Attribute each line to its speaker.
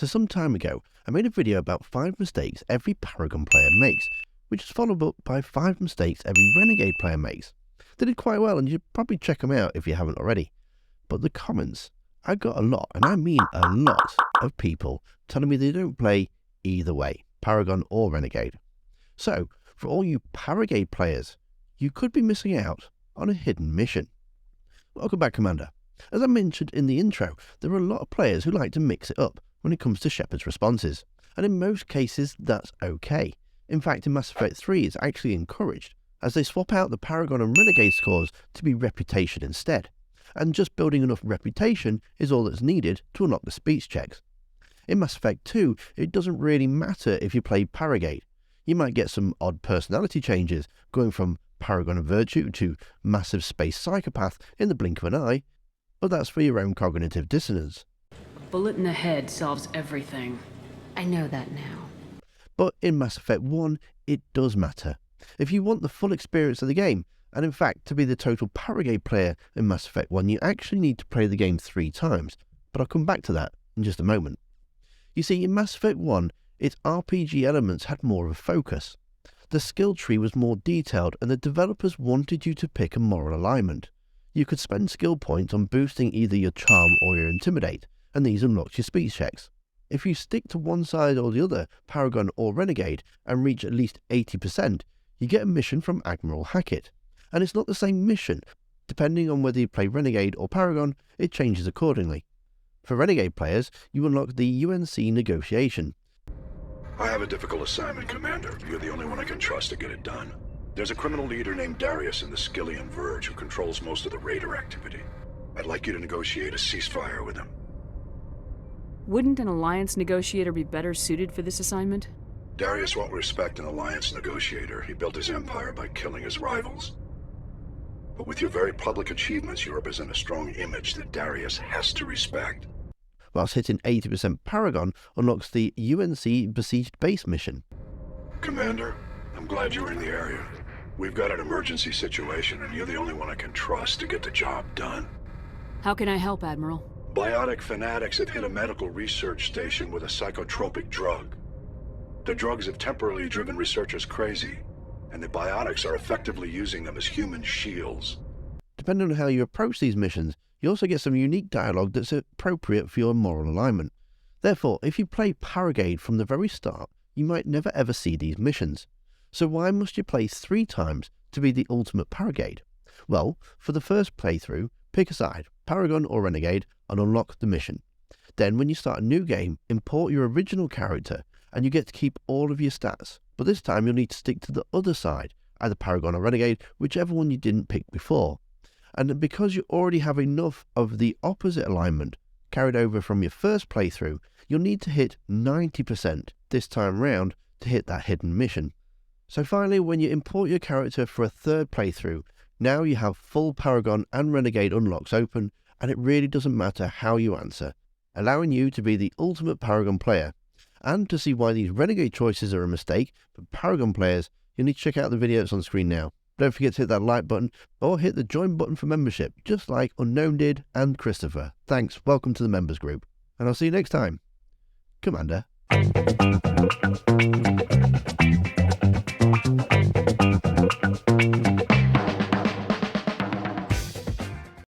Speaker 1: So some time ago, I made a video about 5 mistakes every Paragon player makes, which is followed up by 5 mistakes every Renegade player makes. They did quite well, and you should probably check them out if you haven't already. But the comments, I got a lot, and I mean a lot, of people telling me they don't play either way, Paragon or Renegade. So, for all you Paragade players, you could be missing out on a hidden mission. Welcome back, Commander. As I mentioned in the intro, there are a lot of players who like to mix it up when it comes to Shepard's responses, and in most cases that's okay. In fact, in Mass Effect 3 it's actually encouraged, as they swap out the Paragon and Renegade scores to be reputation instead, and just building enough reputation is all that's needed to unlock the speech checks. In Mass Effect 2, it doesn't really matter if you play Paragade. You might get some odd personality changes, going from Paragon of Virtue to massive space psychopath in the blink of an eye, but that's for your own cognitive dissonance.
Speaker 2: A bullet in the head solves everything.
Speaker 3: I know that now.
Speaker 1: But in Mass Effect 1, it does matter. If you want the full experience of the game, and in fact to be the total Paragade player in Mass Effect 1, you actually need to play the game 3 times, but I'll come back to that in just a moment. You see, in Mass Effect 1, its RPG elements had more of a focus. The skill tree was more detailed, and the developers wanted you to pick a moral alignment. You could spend skill points on boosting either your charm or your intimidate, and these unlocked your speech checks. If you stick to one side or the other, Paragon or Renegade, and reach at least 80%, you get a mission from Admiral Hackett. And it's not the same mission. Depending on whether you play Renegade or Paragon, it changes accordingly. For Renegade players, you unlock the UNC negotiation.
Speaker 4: I have a difficult assignment, Commander. You're the only one I can trust to get it done. There's a criminal leader named Darius in the Skyllian Verge who controls most of the Raider activity. I'd like you to negotiate a ceasefire with him.
Speaker 2: Wouldn't an Alliance negotiator be better suited for this assignment?
Speaker 4: Darius won't respect an Alliance negotiator. He built his empire by killing his rivals. But with your very public achievements, you represent a strong image that Darius has to respect.
Speaker 1: Whilst hitting 80% Paragon unlocks the UNC Besieged Base mission.
Speaker 4: Commander, I'm glad you're in the area. We've got an emergency situation, and you're the only one I can trust to get the job done.
Speaker 2: How can I help, Admiral?
Speaker 4: Biotic fanatics have hit a medical research station with a psychotropic drug. The drugs have temporarily driven researchers crazy, and the biotics are effectively using them as human shields.
Speaker 1: Depending on how you approach these missions, you also get some unique dialogue that's appropriate for your moral alignment. Therefore, if you play Paragade from the very start, you might never ever see these missions. So why must you play 3 times to be the ultimate Paragade? Well, for the first playthrough, pick a side, Paragon or Renegade, and unlock the mission. Then when you start a new game, import your original character, and you get to keep all of your stats. But this time you'll need to stick to the other side, either Paragon or Renegade, whichever one you didn't pick before. And because you already have enough of the opposite alignment carried over from your first playthrough, you'll need to hit 90% this time round to hit that hidden mission. So finally, when you import your character for a third playthrough, now you have full Paragon and Renegade unlocks open, and it really doesn't matter how you answer, allowing you to be the ultimate Paragon player. And to see why these Renegade choices are a mistake for Paragon players, you'll need to check out the video that's on screen now. Don't forget to hit that like button or hit the join button for membership, just like Unknown did and Christopher. Thanks, welcome to the members group, and I'll see you next time, Commander.